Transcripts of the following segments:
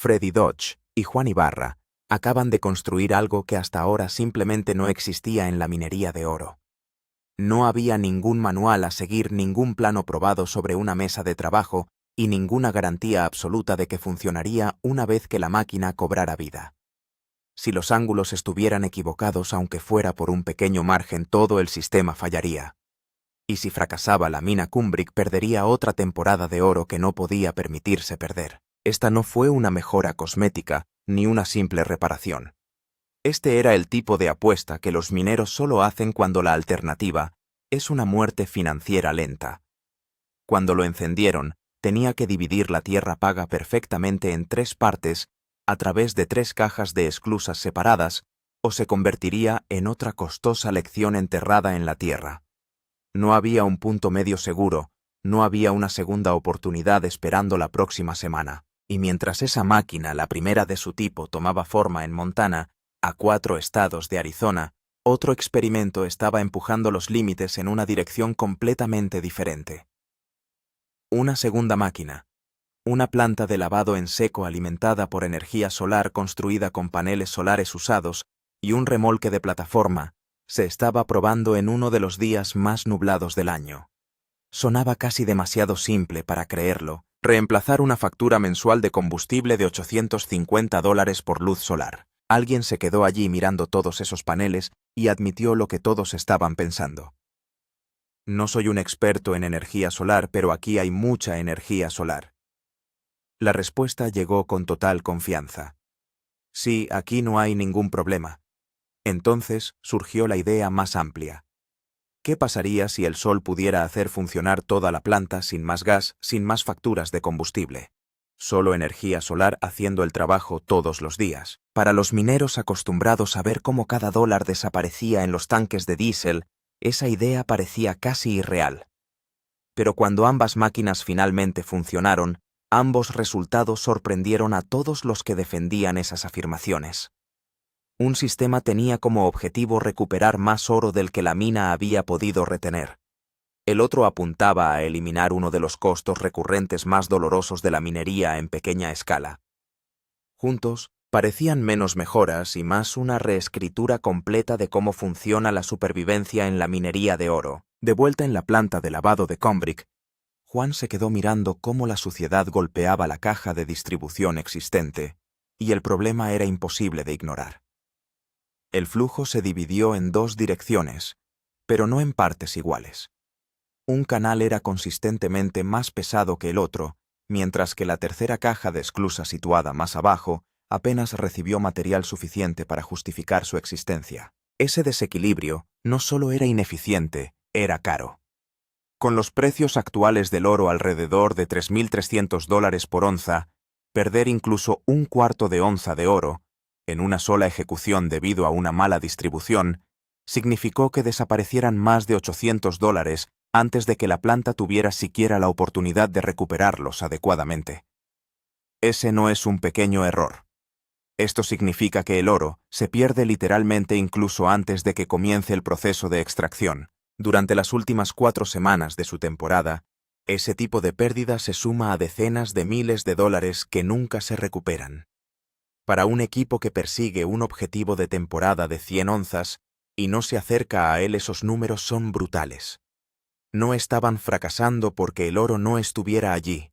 Freddy Dodge y Juan Ibarra acaban de construir algo que hasta ahora simplemente no existía en la minería de oro. No había ningún manual a seguir, ningún plano probado sobre una mesa de trabajo y ninguna garantía absoluta de que funcionaría una vez que la máquina cobrara vida. Si los ángulos estuvieran equivocados, aunque fuera por un pequeño margen, todo el sistema fallaría. Y si fracasaba la mina Kumbrick, perdería otra temporada de oro que no podía permitirse perder. Esta no fue una mejora cosmética ni una simple reparación. Este era el tipo de apuesta que los mineros solo hacen cuando la alternativa es una muerte financiera lenta. Cuando lo encendieron, tenía que dividir la tierra paga perfectamente en 3 partes a través de 3 cajas de esclusas separadas, o se convertiría en otra costosa lección enterrada en la tierra. No había un punto medio seguro, no había una segunda oportunidad esperando la próxima semana. Y mientras esa máquina, la primera de su tipo, tomaba forma en Montana, a 4 estados de Arizona, otro experimento estaba empujando los límites en una dirección completamente diferente. Una segunda máquina, una planta de lavado en seco alimentada por energía solar construida con paneles solares usados y un remolque de plataforma, se estaba probando en uno de los días más nublados del año. Sonaba casi demasiado simple para creerlo, reemplazar una factura mensual de combustible de $850 por luz solar. Alguien se quedó allí mirando todos esos paneles y admitió lo que todos estaban pensando. No soy un experto en energía solar, pero aquí hay mucha energía solar. La respuesta llegó con total confianza. Sí, aquí no hay ningún problema. Entonces surgió la idea más amplia. ¿Qué pasaría si el sol pudiera hacer funcionar toda la planta sin más gas, sin más facturas de combustible? Solo energía solar haciendo el trabajo todos los días. Para los mineros acostumbrados a ver cómo cada dólar desaparecía en los tanques de diésel, esa idea parecía casi irreal. Pero cuando ambas máquinas finalmente funcionaron, ambos resultados sorprendieron a todos los que defendían esas afirmaciones. Un sistema tenía como objetivo recuperar más oro del que la mina había podido retener. El otro apuntaba a eliminar uno de los costos recurrentes más dolorosos de la minería en pequeña escala. Juntos, parecían menos mejoras y más una reescritura completa de cómo funciona la supervivencia en la minería de oro. De vuelta en la planta de lavado de Kumbrick, Juan se quedó mirando cómo la suciedad golpeaba la caja de distribución existente, y el problema era imposible de ignorar. El flujo se dividió en 2 direcciones, pero no en partes iguales. Un canal era consistentemente más pesado que el otro, mientras que la tercera caja de esclusa situada más abajo apenas recibió material suficiente para justificar su existencia. Ese desequilibrio no solo era ineficiente, era caro. Con los precios actuales del oro alrededor de $3.300 por onza, perder incluso un cuarto de onza de oro, en una sola ejecución debido a una mala distribución, significó que desaparecieran más de $800 antes de que la planta tuviera siquiera la oportunidad de recuperarlos adecuadamente. Ese no es un pequeño error. Esto significa que el oro se pierde literalmente incluso antes de que comience el proceso de extracción. Durante las últimas 4 semanas de su temporada, ese tipo de pérdida se suma a decenas de miles de dólares que nunca se recuperan. Para un equipo que persigue un objetivo de temporada de 100 onzas y no se acerca a él, esos números son brutales. No estaban fracasando porque el oro no estuviera allí.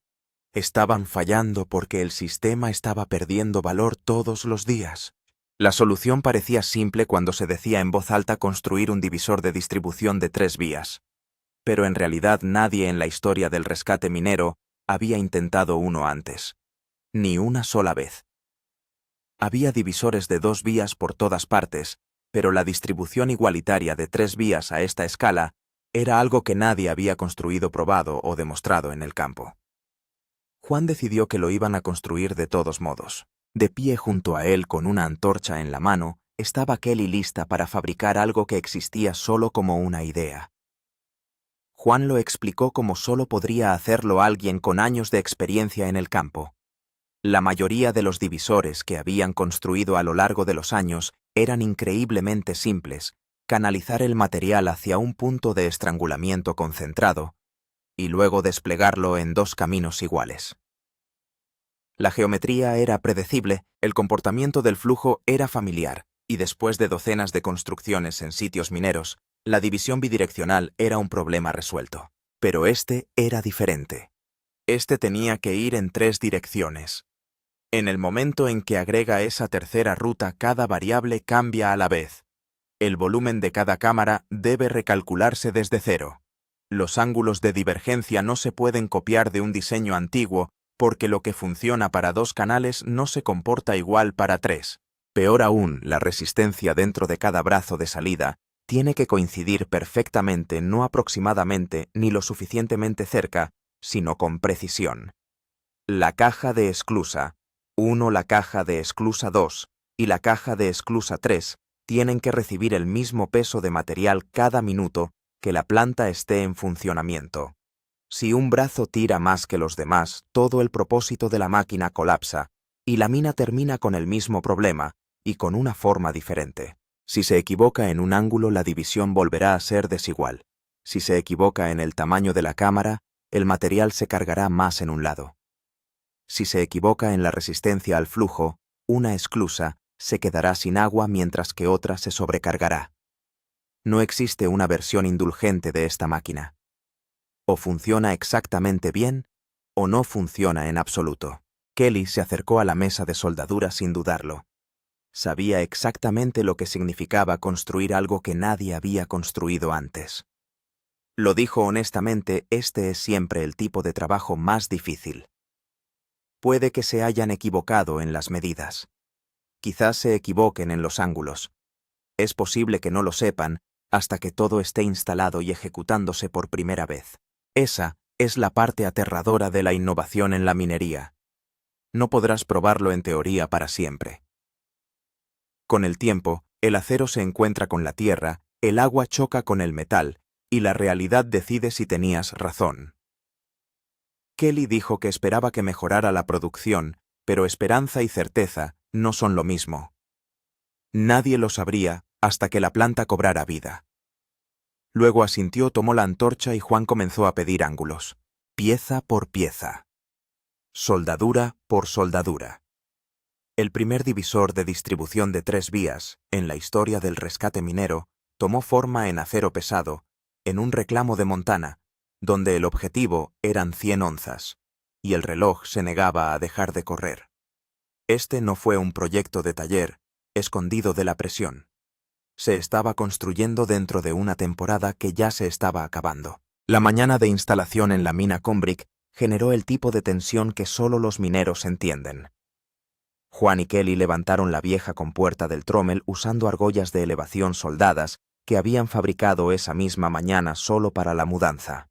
Estaban fallando porque el sistema estaba perdiendo valor todos los días. La solución parecía simple cuando se decía en voz alta construir un divisor de distribución de 3 vías. Pero en realidad nadie en la historia del rescate minero había intentado uno antes. Ni una sola vez. Había divisores de 2 vías por todas partes, pero la distribución igualitaria de 3 vías a esta escala era algo que nadie había construido, probado o demostrado en el campo. Juan decidió que lo iban a construir de todos modos. De pie junto a él con una antorcha en la mano, estaba Kelly lista para fabricar algo que existía solo como una idea. Juan lo explicó como solo podría hacerlo alguien con años de experiencia en el campo. La mayoría de los divisores que habían construido a lo largo de los años eran increíblemente simples: canalizar el material hacia un punto de estrangulamiento concentrado y luego desplegarlo en 2 caminos iguales. La geometría era predecible, el comportamiento del flujo era familiar, y después de docenas de construcciones en sitios mineros, la división bidireccional era un problema resuelto. Pero este era diferente. Este tenía que ir en 3 direcciones. En el momento en que agrega esa tercera ruta, cada variable cambia a la vez. El volumen de cada cámara debe recalcularse desde cero. Los ángulos de divergencia no se pueden copiar de un diseño antiguo porque lo que funciona para 2 canales no se comporta igual para 3. Peor aún, la resistencia dentro de cada brazo de salida tiene que coincidir perfectamente, no aproximadamente ni lo suficientemente cerca, sino con precisión. La caja de esclusa 1, la caja de esclusa 2 y la caja de esclusa 3 tienen que recibir el mismo peso de material cada minuto que la planta esté en funcionamiento. Si un brazo tira más que los demás, todo el propósito de la máquina colapsa y la mina termina con el mismo problema y con una forma diferente. Si se equivoca en un ángulo, la división volverá a ser desigual. Si se equivoca en el tamaño de la cámara, el material se cargará más en un lado. Si se equivoca en la resistencia al flujo, una esclusa se quedará sin agua mientras que otra se sobrecargará. No existe una versión indulgente de esta máquina. O funciona exactamente bien, o no funciona en absoluto. Kelly se acercó a la mesa de soldadura sin dudarlo. Sabía exactamente lo que significaba construir algo que nadie había construido antes. Lo dijo honestamente, este es siempre el tipo de trabajo más difícil. Puede que se hayan equivocado en las medidas. Quizás se equivoquen en los ángulos. Es posible que no lo sepan hasta que todo esté instalado y ejecutándose por primera vez. Esa es la parte aterradora de la innovación en la minería. No podrás probarlo en teoría para siempre. Con el tiempo, el acero se encuentra con la tierra, el agua choca con el metal, y la realidad decide si tenías razón. Kelly dijo que esperaba que mejorara la producción, pero esperanza y certeza no son lo mismo. Nadie lo sabría hasta que la planta cobrara vida. Luego asintió, tomó la antorcha y Juan comenzó a pedir ángulos, pieza por pieza, soldadura por soldadura. El primer divisor de distribución de 3 vías, en la historia del rescate minero, tomó forma en acero pesado, en un reclamo de Montana, donde el objetivo eran 100 onzas, y el reloj se negaba a dejar de correr. Este no fue un proyecto de taller, escondido de la presión. Se estaba construyendo dentro de una temporada que ya se estaba acabando. La mañana de instalación en la mina Combrick generó el tipo de tensión que solo los mineros entienden. Juan y Kelly levantaron la vieja compuerta del trommel usando argollas de elevación soldadas que habían fabricado esa misma mañana solo para la mudanza.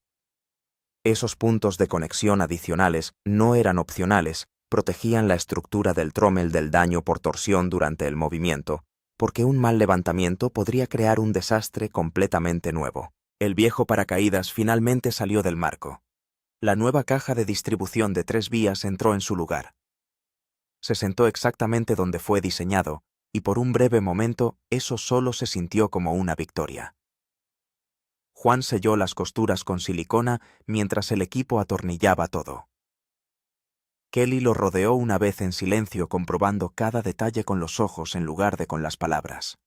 Esos puntos de conexión adicionales no eran opcionales, protegían la estructura del trommel del daño por torsión durante el movimiento, porque un mal levantamiento podría crear un desastre completamente nuevo. El viejo paracaídas finalmente salió del marco. La nueva caja de distribución de 3 vías entró en su lugar. Se sentó exactamente donde fue diseñado, y por un breve momento eso solo se sintió como una victoria. Juan selló las costuras con silicona mientras el equipo atornillaba todo. Kelly lo rodeó una vez en silencio, comprobando cada detalle con los ojos en lugar de con las palabras.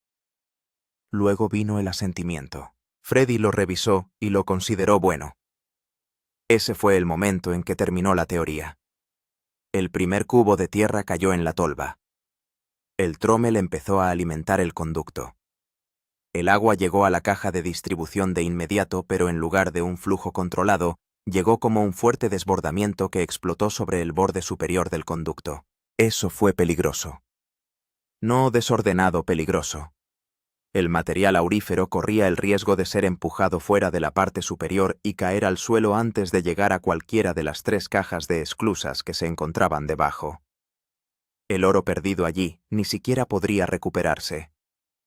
Luego vino el asentimiento. Freddy lo revisó y lo consideró bueno. Ese fue el momento en que terminó la teoría. El primer cubo de tierra cayó en la tolva. El trommel empezó a alimentar el conducto. El agua llegó a la caja de distribución de inmediato, pero en lugar de un flujo controlado, llegó como un fuerte desbordamiento que explotó sobre el borde superior del conducto. Eso fue peligroso. No desordenado, peligroso. El material aurífero corría el riesgo de ser empujado fuera de la parte superior y caer al suelo antes de llegar a cualquiera de las 3 cajas de esclusas que se encontraban debajo. El oro perdido allí ni siquiera podría recuperarse.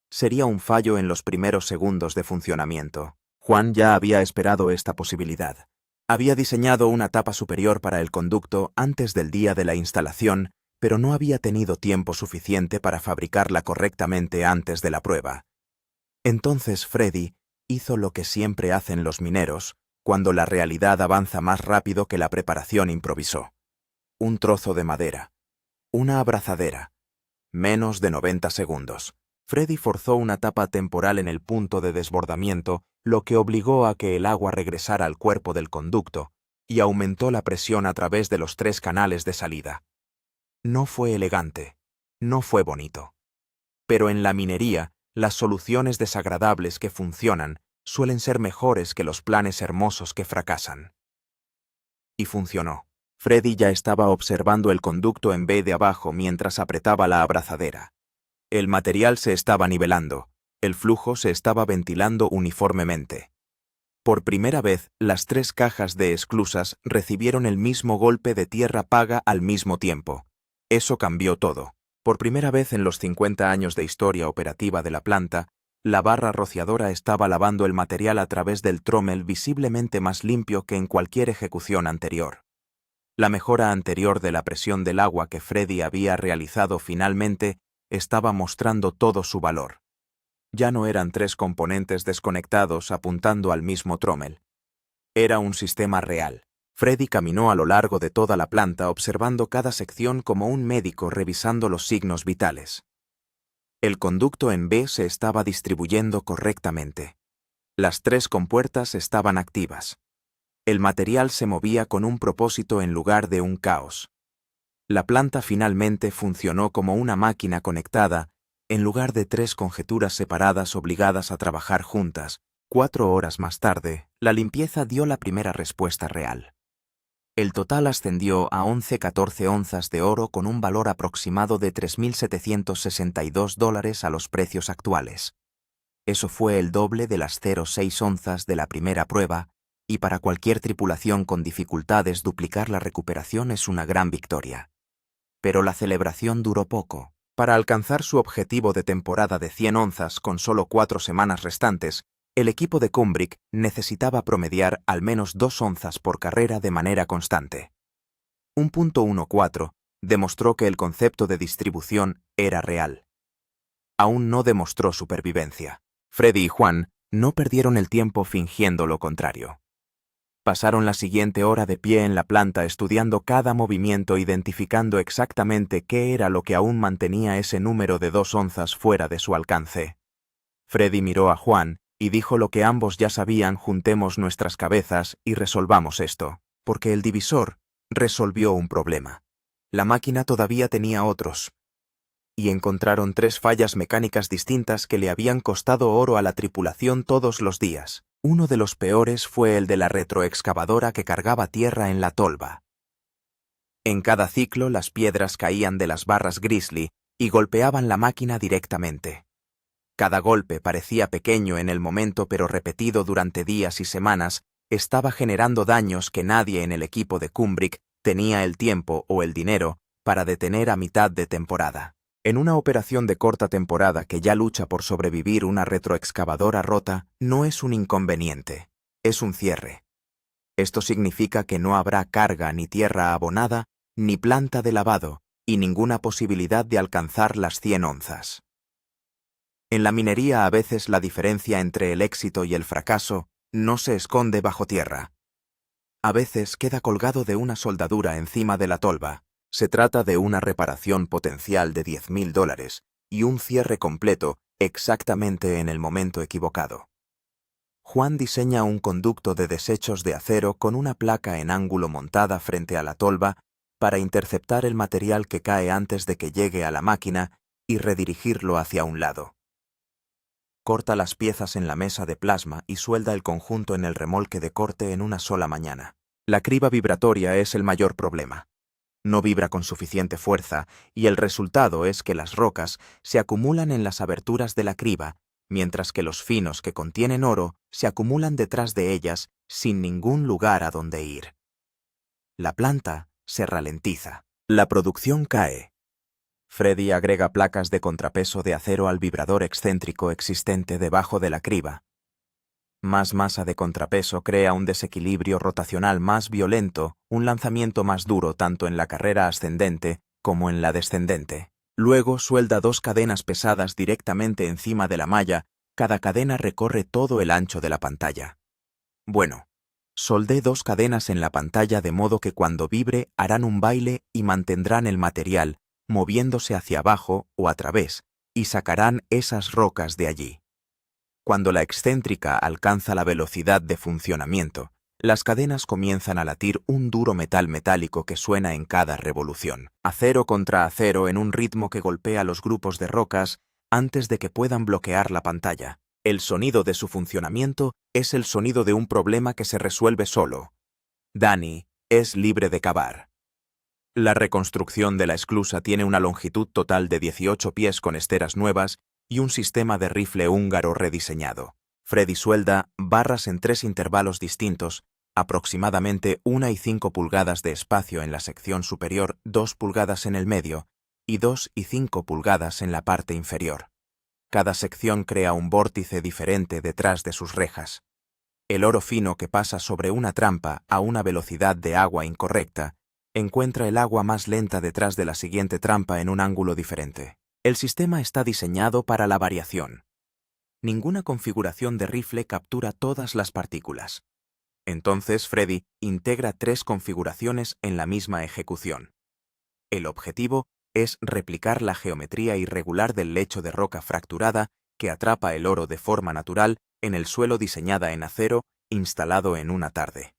Sería un fallo en los primeros segundos de funcionamiento. Juan ya había esperado esta posibilidad. Había diseñado una tapa superior para el conducto antes del día de la instalación, pero no había tenido tiempo suficiente para fabricarla correctamente antes de la prueba. Entonces Freddy hizo lo que siempre hacen los mineros cuando la realidad avanza más rápido que la preparación improvisó. Un trozo de madera, Una abrazadera. Menos de 90 segundos. Freddy forzó una tapa temporal en el punto de desbordamiento, lo que obligó a que el agua regresara al cuerpo del conducto y aumentó la presión a través de los 3 canales de salida. No fue elegante, no fue bonito. Pero en la minería, las soluciones desagradables que funcionan suelen ser mejores que los planes hermosos que fracasan. Y funcionó. Freddy ya estaba observando el conducto en B de abajo mientras apretaba la abrazadera. El material se estaba nivelando, el flujo se estaba ventilando uniformemente. Por primera vez, las 3 cajas de esclusas recibieron el mismo golpe de tierra paga al mismo tiempo. Eso cambió todo. Por primera vez en los 50 años de historia operativa de la planta, la barra rociadora estaba lavando el material a través del trommel visiblemente más limpio que en cualquier ejecución anterior. La mejora anterior de la presión del agua que Freddy había realizado finalmente estaba mostrando todo su valor. Ya no eran 3 componentes desconectados apuntando al mismo trommel. Era un sistema real. Freddy caminó a lo largo de toda la planta observando cada sección como un médico revisando los signos vitales. El conducto en B se estaba distribuyendo correctamente. Las 3 compuertas estaban activas. El material se movía con un propósito en lugar de un caos. La planta finalmente funcionó como una máquina conectada, en lugar de 3 conjeturas separadas obligadas a trabajar juntas. 4 horas más tarde, la limpieza dio la primera respuesta real. El total ascendió a 11,14 onzas de oro con un valor aproximado de $3.762 a los precios actuales. Eso fue el doble de las 0,6 onzas de la primera prueba, y para cualquier tripulación con dificultades duplicar la recuperación es una gran victoria. Pero la celebración duró poco. Para alcanzar su objetivo de temporada de 100 onzas con solo 4 semanas restantes, el equipo de Kubrick necesitaba promediar al menos 2 onzas por carrera de manera constante. 1.14 demostró que el concepto de distribución era real. Aún no demostró supervivencia. Freddy y Juan no perdieron el tiempo fingiendo lo contrario. Pasaron la siguiente hora de pie en la planta estudiando cada movimiento, identificando exactamente qué era lo que aún mantenía ese número de 2 onzas fuera de su alcance. Freddy miró a Juan y dijo lo que ambos ya sabían: juntemos nuestras cabezas y resolvamos esto, porque el divisor resolvió un problema. La máquina todavía tenía otros. Y encontraron 3 fallas mecánicas distintas que le habían costado oro a la tripulación todos los días. Uno de los peores fue el de la retroexcavadora que cargaba tierra en la tolva. En cada ciclo las piedras caían de las barras Grizzly y golpeaban la máquina directamente. Cada golpe parecía pequeño en el momento, pero repetido durante días y semanas, estaba generando daños que nadie en el equipo de Kubrick tenía el tiempo o el dinero para detener a mitad de temporada. En una operación de corta temporada que ya lucha por sobrevivir, una retroexcavadora rota no es un inconveniente, es un cierre. Esto significa que no habrá carga, ni tierra abonada, ni planta de lavado, y ninguna posibilidad de alcanzar las 100 onzas. En la minería a veces la diferencia entre el éxito y el fracaso no se esconde bajo tierra. A veces queda colgado de una soldadura encima de la tolva. Se trata de una reparación potencial de $10.000 y un cierre completo exactamente en el momento equivocado. Juan diseña un conducto de desechos de acero con una placa en ángulo montada frente a la tolva para interceptar el material que cae antes de que llegue a la máquina y redirigirlo hacia un lado. Corta las piezas en la mesa de plasma y suelda el conjunto en el remolque de corte en una sola mañana. La criba vibratoria es el mayor problema. No vibra con suficiente fuerza y el resultado es que las rocas se acumulan en las aberturas de la criba, mientras que los finos que contienen oro se acumulan detrás de ellas sin ningún lugar a donde ir. La planta se ralentiza. La producción cae. Freddy agrega placas de contrapeso de acero al vibrador excéntrico existente debajo de la criba. Más masa de contrapeso crea un desequilibrio rotacional más violento, un lanzamiento más duro tanto en la carrera ascendente como en la descendente. Luego suelda 2 cadenas pesadas directamente encima de la malla, cada cadena recorre todo el ancho de la pantalla. Bueno, soldé 2 cadenas en la pantalla de modo que cuando vibre harán un baile y mantendrán el material, moviéndose hacia abajo o a través, y sacarán esas rocas de allí. Cuando la excéntrica alcanza la velocidad de funcionamiento, las cadenas comienzan a latir un duro metal metálico que suena en cada revolución, acero contra acero en un ritmo que golpea los grupos de rocas antes de que puedan bloquear la pantalla. El sonido de su funcionamiento es el sonido de un problema que se resuelve solo. Danny es libre de cavar. La reconstrucción de la esclusa tiene una longitud total de 18 pies con esteras nuevas y un sistema de rifle húngaro rediseñado. Freddy suelda barras en 3 intervalos distintos, aproximadamente 1 y 5 pulgadas de espacio en la sección superior, 2 pulgadas en el medio y 2 y 5 pulgadas en la parte inferior. Cada sección crea un vórtice diferente detrás de sus rejas. El oro fino que pasa sobre una trampa a una velocidad de agua incorrecta encuentra el agua más lenta detrás de la siguiente trampa en un ángulo diferente. El sistema está diseñado para la variación. Ninguna configuración de rifle captura todas las partículas. Entonces Freddy integra 3 configuraciones en la misma ejecución. El objetivo es replicar la geometría irregular del lecho de roca fracturada que atrapa el oro de forma natural en el suelo diseñada en acero instalado en una tarde.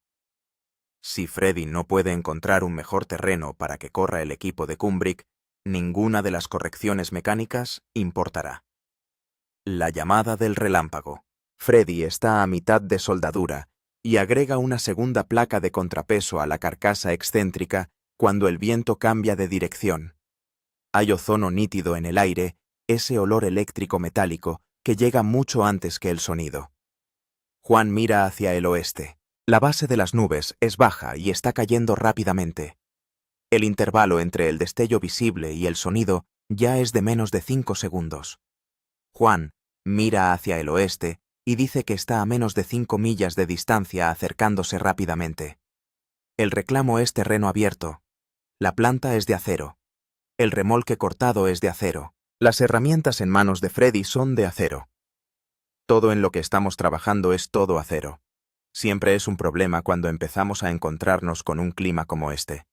Si Freddy no puede encontrar un mejor terreno para que corra el equipo de Kubrick, ninguna de las correcciones mecánicas importará. La llamada del relámpago. Freddy está a mitad de soldadura y agrega una segunda placa de contrapeso a la carcasa excéntrica cuando el viento cambia de dirección. Hay ozono nítido en el aire, ese olor eléctrico metálico que llega mucho antes que el sonido. Juan mira hacia el oeste. La base de las nubes es baja y está cayendo rápidamente. El intervalo entre el destello visible y el sonido ya es de menos de 5 segundos. Juan mira hacia el oeste y dice que está a menos de 5 millas de distancia acercándose rápidamente. El reclamo es terreno abierto. La planta es de acero. El remolque cortado es de acero. Las herramientas en manos de Freddy son de acero. Todo en lo que estamos trabajando es todo acero. Siempre es un problema cuando empezamos a encontrarnos con un clima como este.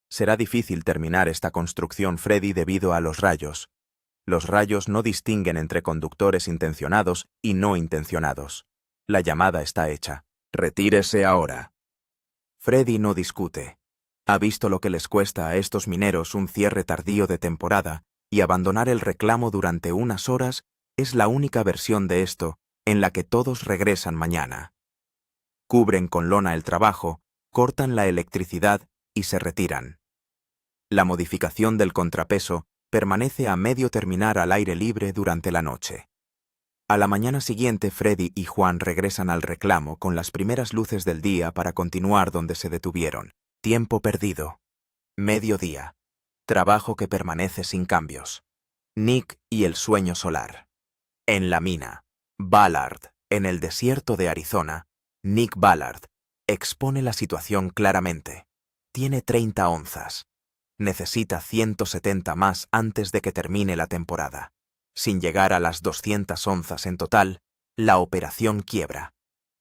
Será difícil terminar esta construcción, Freddy, debido a los rayos. Los rayos no distinguen entre conductores intencionados y no intencionados. La llamada está hecha. Retírese ahora. Freddy no discute. Ha visto lo que les cuesta a estos mineros un cierre tardío de temporada, y abandonar el reclamo durante unas horas es la única versión de esto en la que todos regresan mañana. Cubren con lona el trabajo, cortan la electricidad y se retiran. La modificación del contrapeso permanece a medio terminar al aire libre durante la noche. A la mañana siguiente, Freddy y Juan regresan al reclamo con las primeras luces del día para continuar donde se detuvieron. Tiempo perdido. Mediodía. Trabajo que permanece sin cambios. Nick y el sueño solar. En la mina. Ballard, en el desierto de Arizona. Nick Ballard expone la situación claramente. Tiene 30 onzas. Necesita 170 más antes de que termine la temporada. Sin llegar a las 200 onzas en total, la operación quiebra.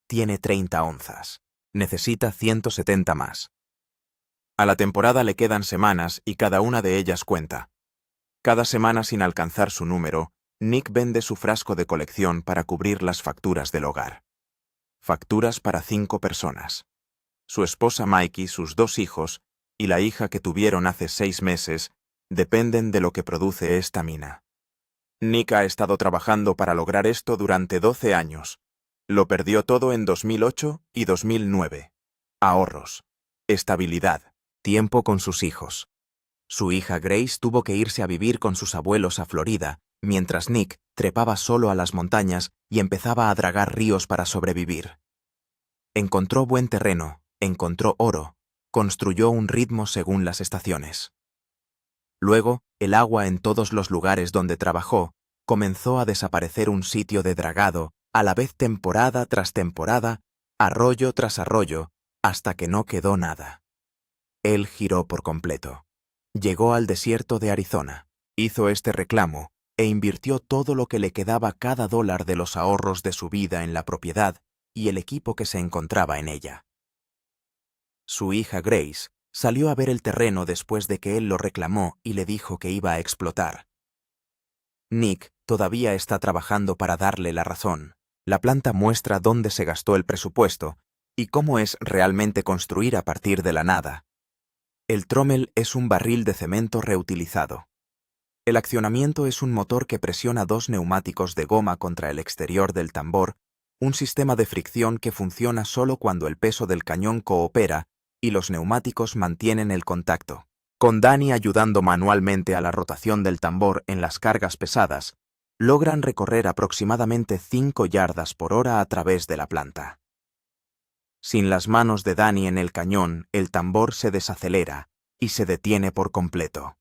Tiene 30 onzas. Necesita 170 más. A la temporada le quedan semanas y cada una de ellas cuenta. Cada semana sin alcanzar su número, Nick vende su frasco de colección para cubrir las facturas del hogar. Facturas para 5 personas. Su esposa Mikey, sus 2 hijos y la hija que tuvieron hace 6 meses dependen de lo que produce esta mina. Nick ha estado trabajando para lograr esto durante 12 años. Lo perdió todo en 2008 y 2009. Ahorros, estabilidad, tiempo con sus hijos. Su hija Grace tuvo que irse a vivir con sus abuelos a Florida, mientras Nick trepaba solo a las montañas y empezaba a dragar ríos para sobrevivir. Encontró buen terreno, encontró oro, construyó un ritmo según las estaciones. Luego, el agua en todos los lugares donde trabajó comenzó a desaparecer un sitio de dragado, a la vez temporada tras temporada, arroyo tras arroyo, hasta que no quedó nada. Él giró por completo. Llegó al desierto de Arizona, hizo este reclamo e invirtió todo lo que le quedaba cada dólar de los ahorros de su vida en la propiedad y el equipo que se encontraba en ella. Su hija Grace Salió a ver el terreno después de que él lo reclamó y le dijo que iba a explotar. Nick todavía está trabajando para darle la razón. La planta muestra dónde se gastó el presupuesto y cómo es realmente construir a partir de la nada. El trommel es un barril de cemento reutilizado. El accionamiento es un motor que presiona dos neumáticos de goma contra el exterior del tambor, un sistema de fricción que funciona solo cuando el peso del cañón coopera y los neumáticos mantienen el contacto. Con Danny ayudando manualmente a la rotación del tambor en las cargas pesadas, logran recorrer aproximadamente 5 yardas por hora a través de la planta. Sin las manos de Danny en el cañón, el tambor se desacelera y se detiene por completo.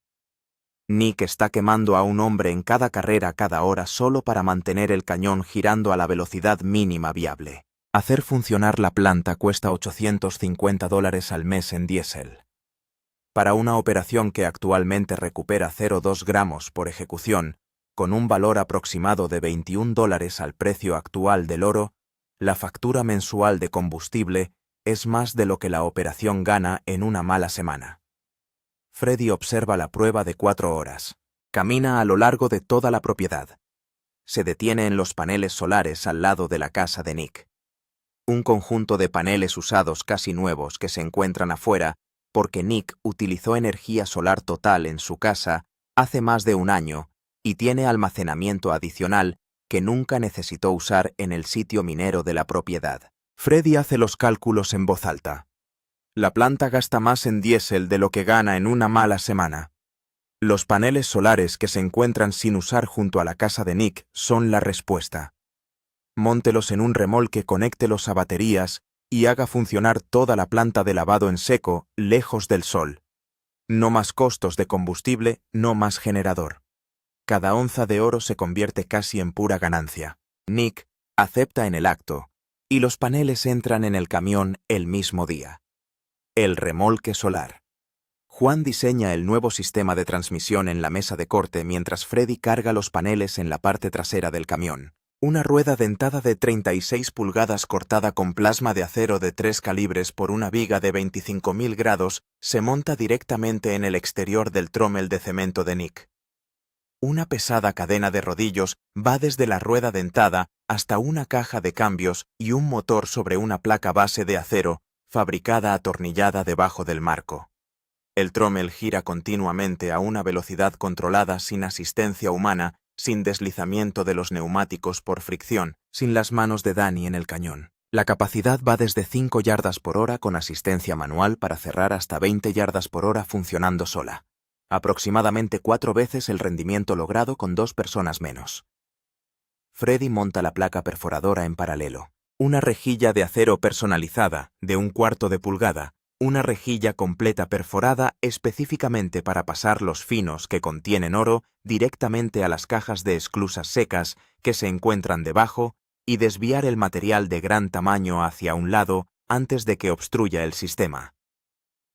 Nick está quemando a un hombre en cada carrera cada hora solo para mantener el cañón girando a la velocidad mínima viable. Hacer funcionar la planta cuesta $850 al mes en diésel. Para una operación que actualmente recupera 0,2 gramos por ejecución, con un valor aproximado de $21 al precio actual del oro, la factura mensual de combustible es más de lo que la operación gana en una mala semana. Freddy observa la prueba de 4 horas. Camina a lo largo de toda la propiedad. Se detiene en los paneles solares al lado de la casa de Nick. Un conjunto de paneles usados casi nuevos que se encuentran afuera porque Nick utilizó energía solar total en su casa hace más de un año y tiene almacenamiento adicional que nunca necesitó usar en el sitio minero de la propiedad. Freddy hace los cálculos en voz alta. La planta gasta más en diésel de lo que gana en una mala semana. Los paneles solares que se encuentran sin usar junto a la casa de Nick son la respuesta. Móntelos en un remolque, conéctelos a baterías y haga funcionar toda la planta de lavado en seco, lejos del sol. No más costos de combustible, no más generador. Cada onza de oro se convierte casi en pura ganancia. Nick acepta en el acto, y los paneles entran en el camión el mismo día. El remolque solar. Juan diseña el nuevo sistema de transmisión en la mesa de corte mientras Freddy carga los paneles en la parte trasera del camión. Una rueda dentada de 36 pulgadas cortada con plasma de acero de 3 calibres por una viga de 25.000 grados se monta directamente en el exterior del trommel de cemento de Nick. Una pesada cadena de rodillos va desde la rueda dentada hasta una caja de cambios y un motor sobre una placa base de acero fabricada atornillada debajo del marco. El trommel gira continuamente a una velocidad controlada sin asistencia humana, sin deslizamiento de los neumáticos por fricción, sin las manos de Danny en el cañón. La capacidad va desde 5 yardas por hora con asistencia manual para cerrar hasta 20 yardas por hora funcionando sola. Aproximadamente 4 veces el rendimiento logrado con 2 personas menos. Freddy monta la placa perforadora en paralelo. Una rejilla de acero personalizada, de 1/4 de pulgada, una rejilla completa perforada específicamente para pasar los finos que contienen oro directamente a las cajas de esclusas secas que se encuentran debajo y desviar el material de gran tamaño hacia un lado antes de que obstruya el sistema.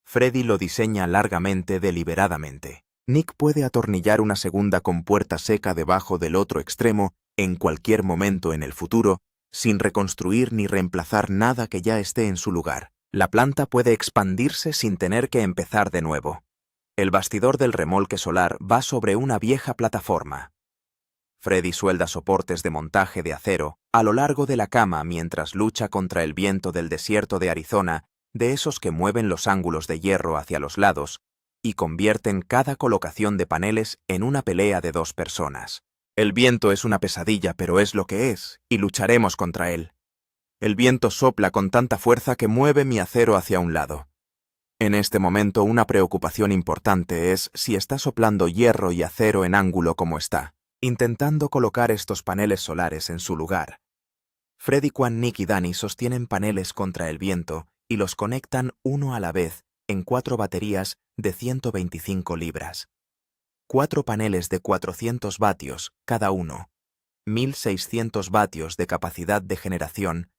Freddy lo diseña largamente deliberadamente. Nick puede atornillar una segunda compuerta seca debajo del otro extremo en cualquier momento en el futuro, sin reconstruir ni reemplazar nada que ya esté en su lugar. La planta puede expandirse sin tener que empezar de nuevo. El bastidor del remolque solar va sobre una vieja plataforma. Freddy suelda soportes de montaje de acero a lo largo de la cama mientras lucha contra el viento del desierto de Arizona, de esos que mueven los ángulos de hierro hacia los lados y convierten cada colocación de paneles en una pelea de 2 personas. El viento es una pesadilla, pero es lo que es, y lucharemos contra él. El viento sopla con tanta fuerza que mueve mi acero hacia un lado. En este momento una preocupación importante es si está soplando hierro y acero en ángulo como está, intentando colocar estos paneles solares en su lugar. Freddy, Juan, Nick y Danny sostienen paneles contra el viento y los conectan uno a la vez en 4 baterías de 125 libras. 4 paneles de 400 vatios cada uno, 1.600 vatios de capacidad de generación,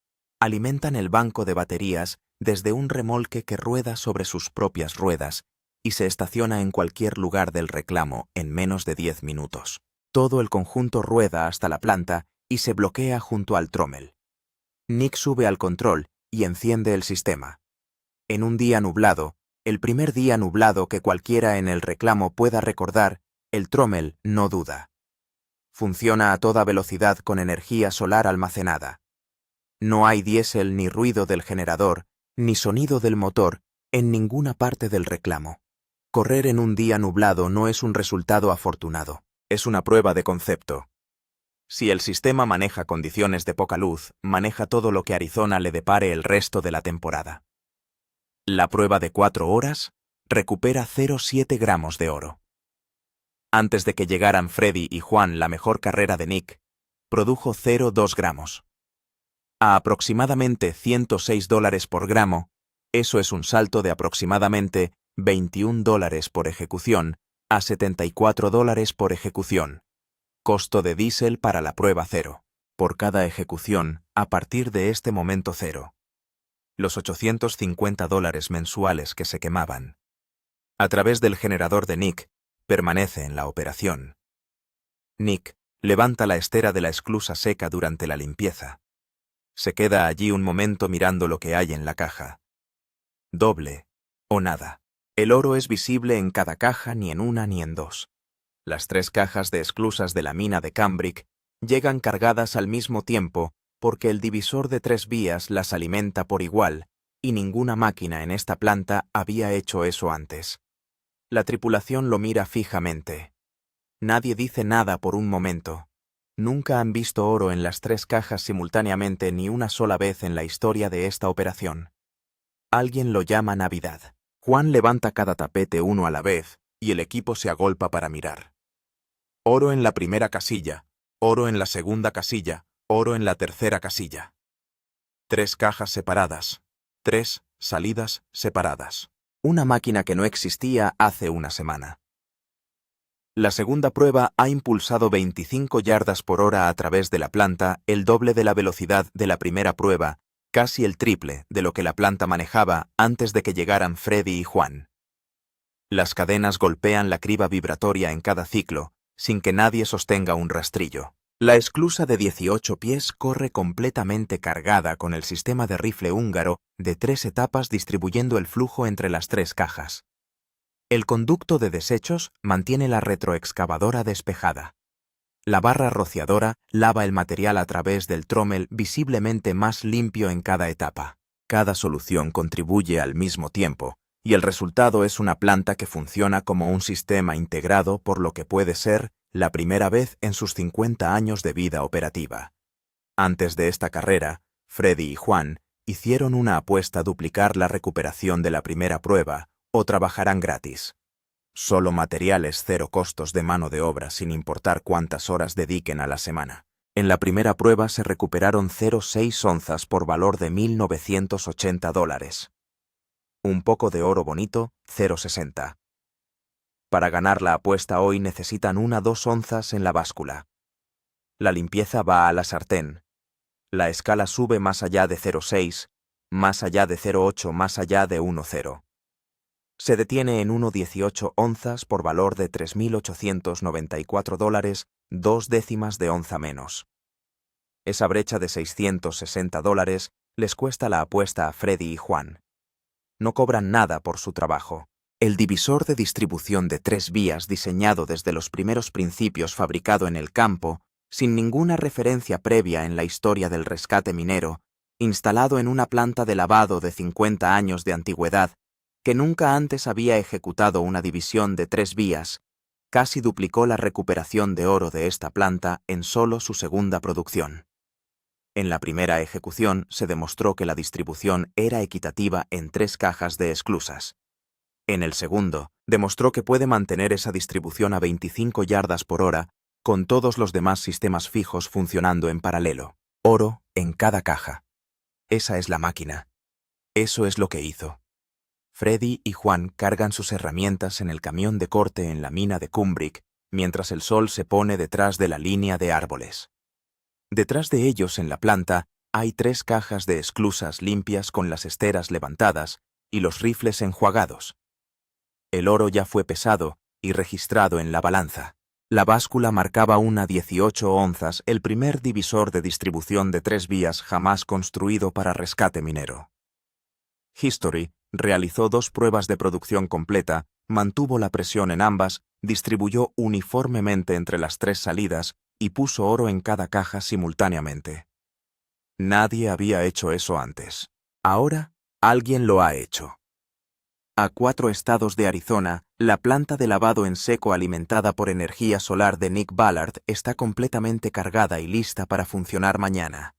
alimentan el banco de baterías desde un remolque que rueda sobre sus propias ruedas y se estaciona en cualquier lugar del reclamo en menos de 10 minutos. Todo el conjunto rueda hasta la planta y se bloquea junto al trommel. Nick sube al control y enciende el sistema. En un día nublado, El primer día nublado que cualquiera en el reclamo pueda recordar, el Trommel no duda. Funciona a toda velocidad con energía solar almacenada. No hay diésel ni ruido del generador, ni sonido del motor en ninguna parte del reclamo. Correr en un día nublado no es un resultado afortunado, es una prueba de concepto. Si el sistema maneja condiciones de poca luz, maneja todo lo que Arizona le depare el resto de la temporada. La prueba de 4 horas recupera 0,7 gramos de oro. Antes de que llegaran Freddy y Juan, la mejor carrera de Nick, produjo 0,2 gramos. A aproximadamente $106 por gramo, eso es un salto de aproximadamente $21 por ejecución a $74 por ejecución. Costo de diésel para la prueba 0. Por cada ejecución, a partir de este momento 0. Los $850 mensuales que se quemaban. A través del generador de Nick, permanece en la operación. Nick levanta la estera de la esclusa seca durante la limpieza. Se queda allí un momento mirando lo que hay en la caja. Doble o nada. El oro es visible en cada caja, ni en una ni en dos. Las 3 cajas de esclusas de la mina de Cambric llegan cargadas al mismo tiempo porque el divisor de 3 vías las alimenta por igual, y ninguna máquina en esta planta había hecho eso antes. La tripulación lo mira fijamente. Nadie dice nada por un momento. Nunca han visto oro en las 3 cajas simultáneamente ni una sola vez en la historia de esta operación. Alguien lo llama Navidad. Juan levanta cada tapete uno a la vez, y el equipo se agolpa para mirar. Oro en la primera casilla, oro en la segunda casilla, oro en la tercera casilla. 3 cajas separadas, 3 salidas separadas. Una máquina que no existía hace una semana. La segunda prueba ha impulsado 25 yardas por hora a través de la planta, el doble de la velocidad de la primera prueba, casi el triple de lo que la planta manejaba antes de que llegaran Freddy y Juan. Las cadenas golpean la criba vibratoria en cada ciclo, sin que nadie sostenga un rastrillo. La esclusa de 18 pies corre completamente cargada con el sistema de rifle húngaro de 3 etapas distribuyendo el flujo entre las 3 cajas. El conducto de desechos mantiene la retroexcavadora despejada. La barra rociadora lava el material a través del Trommel visiblemente más limpio en cada etapa. Cada solución contribuye al mismo tiempo, y el resultado es una planta que funciona como un sistema integrado por lo que puede ser la primera vez en sus 50 años de vida operativa. Antes de esta carrera, Freddy y Juan hicieron una apuesta: duplicar la recuperación de la primera prueba o trabajarán gratis. Solo materiales, 0 costos de mano de obra sin importar cuántas horas dediquen a la semana. En la primera prueba se recuperaron 0,6 onzas por valor de $1,980. Un poco de oro bonito, 0,60. Para ganar la apuesta hoy necesitan 1-2 onzas en la báscula. La limpieza va a la sartén. La escala sube más allá de 0,6, más allá de 0,8, más allá de 1,0. Se detiene en 1,18 onzas por valor de $3,894, 2 décimas de onza menos. Esa brecha de $660 les cuesta la apuesta a Freddy y Juan. No cobran nada por su trabajo. El divisor de distribución de 3 vías diseñado desde los primeros principios, fabricado en el campo, sin ninguna referencia previa en la historia del rescate minero, instalado en una planta de lavado de 50 años de antigüedad, que nunca antes había ejecutado una división de 3 vías, casi duplicó la recuperación de oro de esta planta en solo su segunda producción. En la primera ejecución se demostró que la distribución era equitativa en 3 cajas de esclusas. En el segundo, demostró que puede mantener esa distribución a 25 yardas por hora con todos los demás sistemas fijos funcionando en paralelo. Oro en cada caja. Esa es la máquina. Eso es lo que hizo. Freddy y Juan cargan sus herramientas en el camión de corte en la mina de Cambric mientras el sol se pone detrás de la línea de árboles. Detrás de ellos en la planta hay 3 cajas de esclusas limpias con las esteras levantadas y los rifles enjuagados. El oro ya fue pesado y registrado en la balanza. La báscula marcaba una 18 onzas, el primer divisor de distribución de 3 vías jamás construido para rescate minero. History realizó 2 pruebas de producción completa, mantuvo la presión en ambas, distribuyó uniformemente entre las 3 salidas y puso oro en cada caja simultáneamente. Nadie había hecho eso antes. Ahora, alguien lo ha hecho. A 4 estados de Arizona, la planta de lavado en seco alimentada por energía solar de Nick Ballard está completamente cargada y lista para funcionar mañana.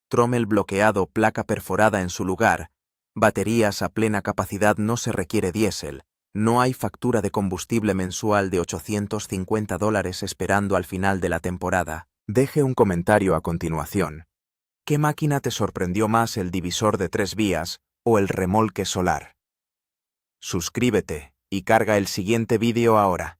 Trommel bloqueado, placa perforada en su lugar, baterías a plena capacidad, no se requiere diésel, no hay factura de combustible mensual de $850 esperando al final de la temporada. Deje un comentario a continuación. ¿Qué máquina te sorprendió más, el divisor de 3 vías o el remolque solar? Suscríbete y carga el siguiente vídeo ahora.